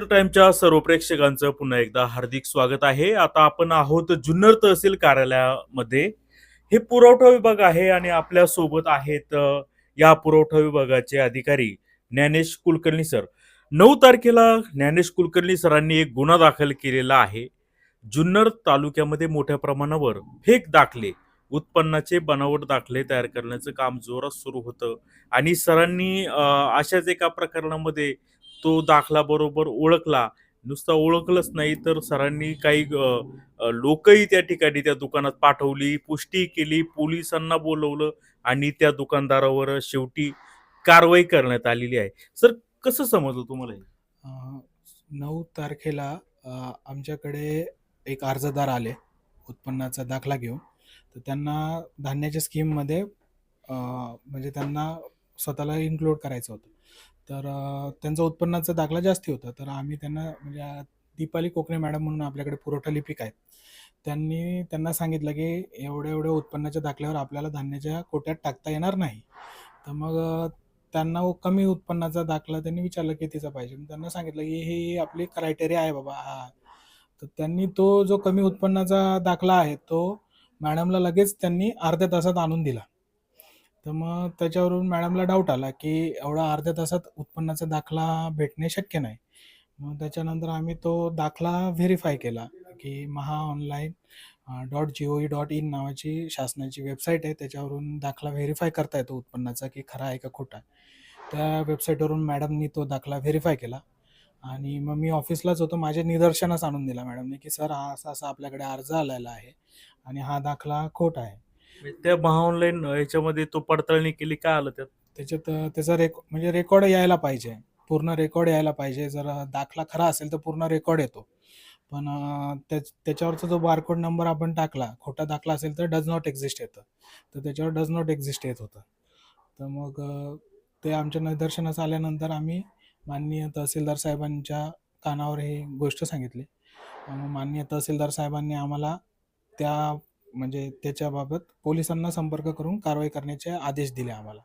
जुन्नर टाइमच्या सर्व प्रेक्षकांचं पुन्हा एकदा हार्दिक स्वागत आहे. आता आपण आहोत जुन्नर तहसील कार्यालयामध्ये. हे पुरवठा विभाग आहे आणि आपल्या सोबत आहेत या पुरवठा विभागाचे अधिकारी ज्ञानेश कुलकर्णी सर. 9 तारखेला ज्ञानेश कुलकर्णी सरांनी एक गुन्हा दाखल केलेला आहे. जुन्नर तालुक्यामध्ये मोठ्या प्रमाणावर फेक दाखले, उत्पन्नाचे बनावट दाखले तयार करण्याचं काम जोरात सुरू होतं आणि सरांनी अशाच एका प्रकरणामध्ये तो दाखला बरोबर ओळखला. नुसता ओळखलंच नाही तर सरांनी काही लोकही त्या ठिकाणी त्या दुकानात पाठवली, पुष्टी केली, पोलिसांना बोलवलं आणि त्या दुकानदारावर शेवटी कारवाई करण्यात आलेली आहे. सर, कसं समजलं तुम्हाला हे? अ, 9 तारखेला आमच्याकडे एक अर्जदार आले उत्पन्नाचा दाखला घेऊन. तर त्यांना धान्याच्या स्कीममध्ये म्हणजे त्यांना स्वतःला इन्क्लूड करायचं होतं. तर त्यांचा उत्पन्नाचा दाखला जास्ती होता. तर आम्ही त्यांना म्हणजे दीपाली कोकणे मॅडम म्हणून आपल्याकडे पुरवठा लिपिक आहेत. त्यांनी त्यांना सांगितलं, की एवढ्या-एवढ्या उत्पन्नाच्या दाखल्यावर आपल्याला धान्याच्या कोट्यात टाकता येणार नाही. तर मग त्यांना कमी उत्पन्नाचा दाखला त्यांनी विचारलं कितीचा पाहिजे. मी त्यांना सांगितलं, की ही आपली क्रायटेरिया आहे बाबा हा. तर त्यांनी तो जो कमी उत्पन्नाचा दाखला आहे, तो मॅडमला लगेच त्यांनी अर्ध्या तासात आणून दिला. तर मग त्याच्यावरून मॅडमला डाऊट आला, की एवढा अर्ध्या तासात उत्पन्नाचा दाखला भेटणे शक्य नाही. मग त्याच्यानंतर आम्ही तो दाखला व्हेरिफाय केला, की महाऑनलाईन .gov.in नावाची शासनाची वेबसाईट आहे. त्याच्यावरून दाखला व्हेरिफाय करता येतो उत्पन्नाचा, की खरा आहे का खोटा आहे. त्या वेबसाईटवरून मॅडमनी तो दाखला व्हेरिफाय केला आणि मग मी ऑफिसलाच होतो. माझ्या निदर्शनास आणून दिला मॅडमने, की "सर, हा असा-असा आपल्याकडे अर्ज आलेला आहे आणि हा दाखला खोटा आहे." म्हणजे त्या महाऑनलाईन याच्यामध्ये तो पडताळणी केली, काय आलं त्यात? त्याच्यात त्याचा म्हणजे रेकॉर्ड यायला पाहिजे. पूर्ण रेकॉर्ड यायला पाहिजे. जर दाखला खरा असेल तर पूर्ण रेकॉर्ड येतो. पण त्याच्यावरचा जो बारकोड नंबर आपण टाकला, खोटा दाखला असेल तर डज नॉट एक्झिस्ट येतं. तर त्याच्यावर डज नॉट एक्झिस्ट येत होतं. तर मग ते आमच्या निदर्शनास आल्यानंतर आम्ही माननीय तहसीलदार साहेबांच्या कानावर ही गोष्ट सांगितली. माननीय तहसीलदार साहेबांनी आम्हाला त्या म्हणजे त्याच्याबाबत पोलिसांना संपर्क करून कारवाई करण्याचे आदेश दिले आम्हाला.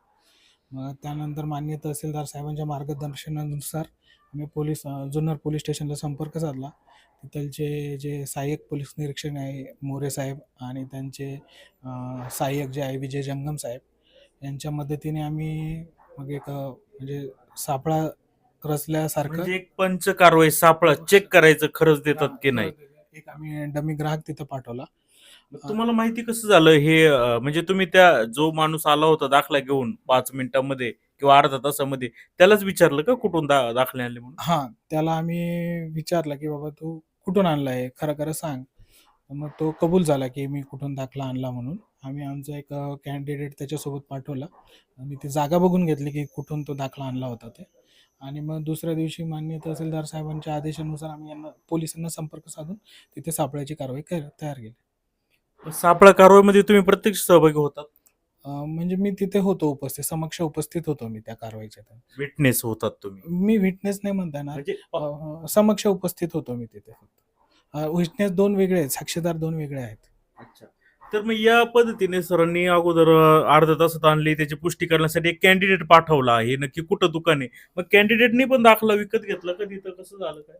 मग त्यानंतर माननीय तहसीलदार साहेबांच्या मार्गदर्शनानुसार आम्ही जुन्नर पोलीस स्टेशनला संपर्क साधला. तिथलचे जे सहाय्यक पोलीस निरीक्षक आहे मोरे साहेब आणि त्यांचे सहाय्यक जे आहे विजय जंगम साहेब यांच्या मदतीने आम्ही मग एक म्हणजे सापळा रचल्यासारखं म्हणजे एक पंच कारवाई सापळा चेक करायचं खरंच देतात की नाही. एक आम्ही डमी ग्राहक तिथं पाठवला. मग तुम्हाला माहिती कसं झालं हे म्हणजे तुम्ही त्या जो माणूस आला होता दाखला घेऊन 5 मिनिटांमध्ये किंवा अर्ध्या तासामध्ये त्यालाच विचारलं का कुठून दाखले आणले म्हणून? हां, त्याला आम्ही विचारलं, की "बाबा तू कुठून आणलाय? खरं-खरं सांग." मग तो कबूल झाला, की मी कुठून दाखला आणला म्हणून. आम्ही आमचा एक कॅन्डिडेट त्याच्यासोबत पाठवला आणि ती जागा बघून घेतली, की कुठून तो दाखला आणला होता ते. आणि मग दुसऱ्या दिवशी माननीय तहसीलदार साहेबांच्या आदेशानुसार आम्ही पोलिसांना संपर्क साधून तिथे सापळ्याची कारवाई तयार केली. सापळा कारवाईमध्ये तुम्ही प्रत्यक्ष सहभागी होतात? म्हणजे मी तिथे होतो उपस्थित, समक्ष उपस्थित होतो मी त्या कारवाईच्या. विटनेस होतात तुम्ही? मी विटनेस नाही म्हणता येणार. म्हणजे समक्ष उपस्थित होतो मी तिथे फक्त. विटनेस 2 वेगळे आहेत, साक्षीदार 2 वेगळे आहेत. अच्छा. तर मग या पद्धतीने सरांनी अगोदर अर्ध्या तासात आणली, त्याची पुष्टी करण्यासाठी एक कॅन्डिडेट पाठवला. हे नक्की कुठं दुकान आहे? मग कॅन्डिडेटनी पण दाखला विकत घेतला का तिथं? कसं झालं काय?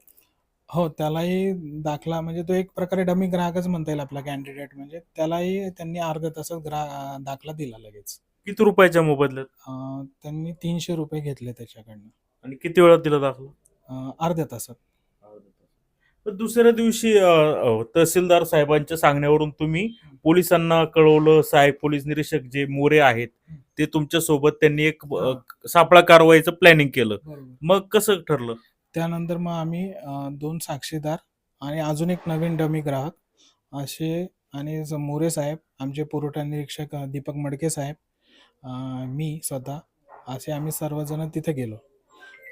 हो, त्यालाही दाखला म्हणजे तो एक प्रकारे डमी ग्राहकच म्हणता येईल आपला कॅन्डिडेट म्हणजे. त्यालाही त्यांनी अर्ध्या तासात दाखला दिला लगेच. किती रुपयाच्या मोबदल्यात? त्यांनी ₹300 घेतले त्याच्याकडनं. आणि किती वेळात दिला दाखला? अर्ध्या तासात. तर दुसऱ्या दिवशी तहसीलदार साहेबांच्या सांगण्यावरून तुम्ही पोलिसांना कळवलं. साहेब पोलीस निरीक्षक जे मोरे आहेत, ते तुमच्या सोबत त्यांनी एक सापळा कारवाईचं प्लॅनिंग केलं. बरोबर. मग कसं ठरलं? त्यानंतर मग आम्ही 2 साक्षीदार आणि अजून एक नवीन डमी ग्राहक असे आणि मोरे साहेब, आमचे पुरवठा निरीक्षक दीपक मडके साहेब, मी स्वतः असे आम्ही सर्वजण तिथे गेलो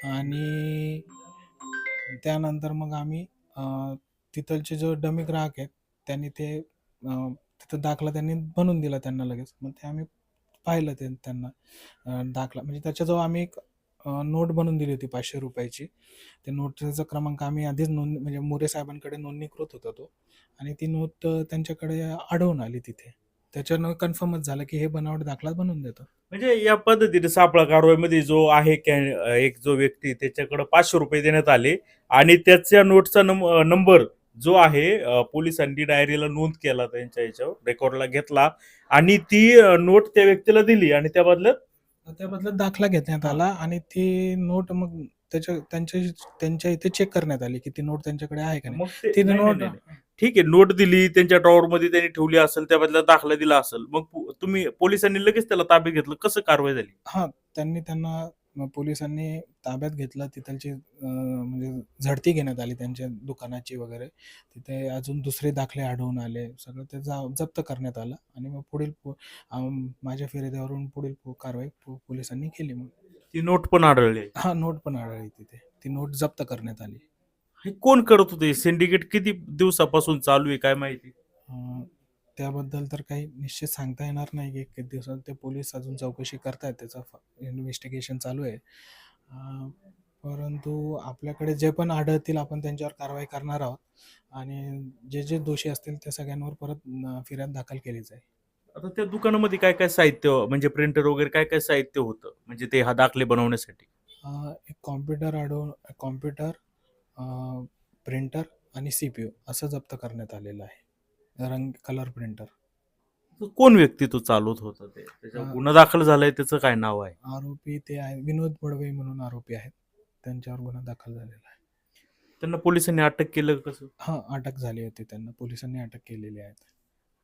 आणि त्यानंतर मग आम्ही तिथलचे जो डमी ग्राहक आहेत त्यांनी ते तिथं दाखला त्यांनी बनवून दिला त्यांना लगेच. मग ते आम्ही पाहिलं त्यांना दाखला म्हणजे त्याच्याजवळ आम्ही एक नोट बनवून दिली होती ₹500 ची. त्या नोटचा क्रमांक आम्ही आधीच म्हणजे मोरे साहेबांकडे नोंदणीकृत होता तो आणि ती नोट त्यांच्याकडे आढळून आली तिथे. त्याच्यानं कन्फर्मच झालं की हे बनावट दाखला बनवून देतात. म्हणजे या पद्धतीने सापळा कारवाईमध्ये जो आहे एक जो व्यक्ती त्याच्याकडे 500 रुपये देण्यात आले आणि त्याच्या नोटचा नंबर जो आहे पोलिसांनी डायरीला नोंद केला, त्यांच्या याच्यावर रेकॉर्डला घेतला आणि ती नोट त्या व्यक्तीला दिली आणि त्या बदल्यात त्या बदल्यात दाखला घेण्यात आला आणि ती नोट मग त्यांच्या इथे चेक करण्यात आली की ती नोट त्यांच्याकडे आहे का नाही. मग ते ती नाही, नाही, नोट नाही, नाही. ठीक आहे, नोट दिली त्यांच्या ड्रॉवर मध्ये त्यांनी ठेवली असेल, त्या बदल्यात दाखला दिला असेल, मग तुम्ही पोलिसांनी लगेच त्याला ताब्यात घेतलं, कसं कारवाई झाली? हां, पोलिसांनी ताब्यात घेतलं. तिथलची म्हणजे झडती घेण्यात आली त्यांच्या दुकानाची वगैरे. तिथे अजून दुसरे दाखले आढळून आले. सगळं ते जप्त करण्यात आलं आणि मग माझ्या फिर्यादीवरून पुढील कारवाई पोलिसांनी केली मग. ती नोट पण आढळली. हां, नोट पण आढळली तिथे. ती नोट जप्त करण्यात आली. हे कोण करत होते? सिंडिकेट किती दिवसापासून चालू आहे, काय माहिती? अं, त्याबद्दल तर काही निश्चित सांगता येणार नाही की किती दिवसात. ते पोलीस अजून चौकशी करतायत, त्याचं इन्व्हेस्टिगेशन चालू आहे. परंतु आपल्याकडे जे पण आढळतील आपण त्यांच्यावर कारवाई करणार आहोत आणि जे जे दोषी असतील त्या सगळ्यांवर परत फिर्याद दाखल केली जाईल. आता त्या दुकानामध्ये काय काय साहित्य, म्हणजे प्रिंटर वगैरे काय काय साहित्य होतं, म्हणजे ते हा दाखले बनवण्यासाठी? एक कॉम्प्युटर, प्रिंटर आणि CPU असं जप्त करण्यात आलेलं आहे. Colour printer. कोण व्यक्ती तो चालवत होता ते? त्याच्यावर गुन्हा दाखल झालाय, त्याचं काय नाव आहे? आरोपी ते आहे विनोद बडवे म्हणून आरोपी आहेत. त्यांच्यावर गुन्हा दाखल झालेला आहे. त्यांना पोलिसांनी अटक केलं कसं? हां, अटक झाली होती त्यांना. पोलिसांनी अटक केलेली आहे.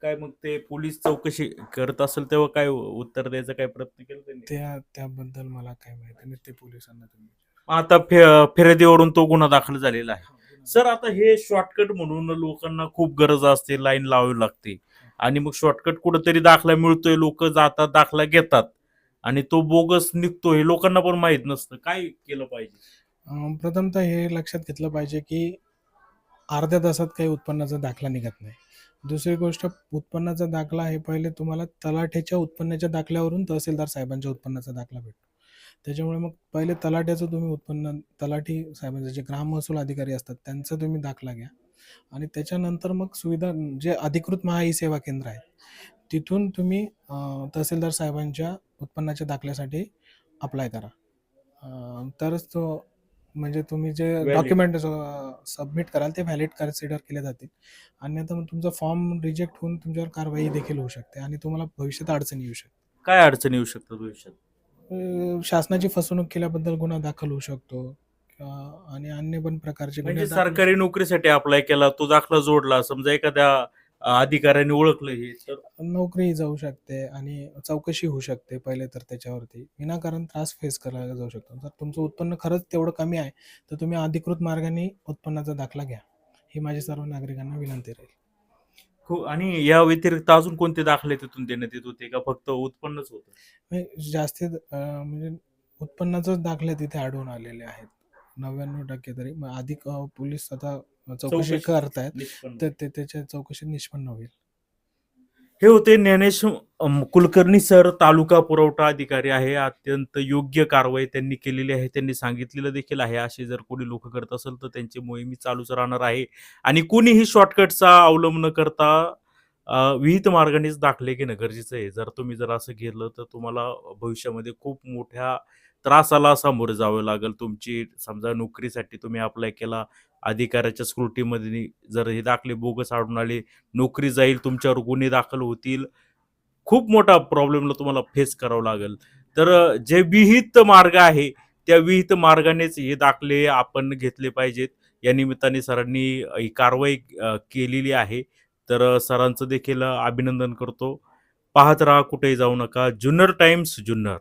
काय मग ते पोलीस चौकशी करत असेल तेव्हा काय उत्तर द्यायचा काय प्रयत्न केला त्यांनी? त्याबद्दल मला काही माहिती नाही. ते पोलिसांना तुम्ही आता फिर्यादीवरून तो गुन्हा दाखल झालेला आहे. सर, आता हे शॉर्टकट म्हणून लोकांना खूप गरज असते, लाईन लावावी लागते आणि मग शॉर्टकट कुठेतरी दाखला मिळतोय, लोक जातात, दाखला घेतात आणि तो बोगस निघतो, हे लोकांना पण माहित नसतं. काय केलं पाहिजे? प्रथमतः हे लक्षात घेतलं पाहिजे की अर्ध्या तासात काही उत्पन्नाचा दाखला निघत नाही. दुसरी गोष्ट, उत्पन्नाचा दाखला हे पहिले तुम्हाला तलाठ्याच्या उत्पन्नाच्या दाखल्यावरून तहसीलदार साहेबांच्या उत्पन्नाचा दाखला भेटतो. त्याच्यामुळे मग पहिले तलाठ्याचं तुम्ही तलाठी साहेबांचे जे ग्राम महसूल अधिकारी असतात त्यांचा तुम्ही दाखला घ्या आणि त्याच्यानंतर मग सुविधा जे अधिकृत ई सेवा केंद्र आहे तिथून तुम्ही तहसीलदार साहेबांच्या उत्पन्नाच्या दाखल्यासाठी अप्लाय करा. तरच तो म्हणजे तुम्ही जे Valid. डॉक्युमेंट सबमिट कराल ते व्हॅलिड कन्सिडर केले जातील. अन्यथा मग तुमचा फॉर्म रिजेक्ट होऊन तुमच्यावर कारवाई देखील होऊ शकते आणि तुम्हाला भविष्यात अडचणी येऊ शकते. काय अडचणी येऊ शकतात भविष्यात? शासनाची फसवणूक केल्याबद्दल गुन्हा दाखल होऊ शकतो आणि अन्य पण प्रकारचे म्हणजे गुन्हे दाखल सरकारी नोकरीसाठी अप्लाय केला, तो दाखला जोडला, समजा एखाद्या अधिकाऱ्याने ओळखलं हे, तर नोकरी जाऊ शकते आणि चौकशी होऊ शकते पहिले तर त्याच्यावरती. विनाकारण त्रास फेस करायला जाऊ शकतो. जर तुमचं उत्पन्न खरंच तेवढं कमी आहे तर तुम्ही अधिकृत मार्गाने उत्पन्नाचा दाखला घ्या. ही माझी सर्व नागरिकांना विनंती राहील. आणि या व्यतिरिक्त अजून कोणते दाखले तिथून देण्यात येत होते का फक्त उत्पन्नच होतं? जास्तीत म्हणजे उत्पन्नाचेच दाखले तिथे आढळून आलेले आहेत 99% तरी. मग अधिक पोलीस आता चौकशी करतायत निष्पन्न. तर ते त्याच्या चौकशीत निष्पन्न होईल. हे होते ज्ञानेश कुलकर्णी सर, तालुका पुरवठा अधिकारी आहे. अत्यंत योग्य कारवाई त्यांनी केलेली आहे, त्यांनी सांगितलेलं देखील आहे. असे जर कोणी लोक करत असेल तर त्यांची मोहिमी चालूच राहणार आहे आणि कोणीही शॉर्टकटचा अवलंब न करता विहित मार्गानेच दाखले घेणं गरजेचं आहे. जर असं केलं तर तुम्हाला भविष्यामध्ये खूप मोठ्या त्रासाला सामोरे जावं लागेल. तुमची समजा नोकरीसाठी तुम्ही अप्लाय केला, अधिकाऱ्याच्या स्क्रुटीमध्ये जर हे दाखले बोगस आढळून आले, नोकरी जाईल, तुमच्यावर गुन्हे दाखल होतील, खूप मोठा प्रॉब्लेमला तुम्हाला फेस करावं लागेल. तर जे विहित मार्ग आहे त्या विहित मार्गानेच हे दाखले आपण घेतले पाहिजेत. या निमित्ताने सरांनी ही कारवाई केलेली आहे. तर सरांचं देखील अभिनंदन करतो. पाहत राहा, कुठेही जाऊ नका. जुन्नर टाइम्स, जुन्नर.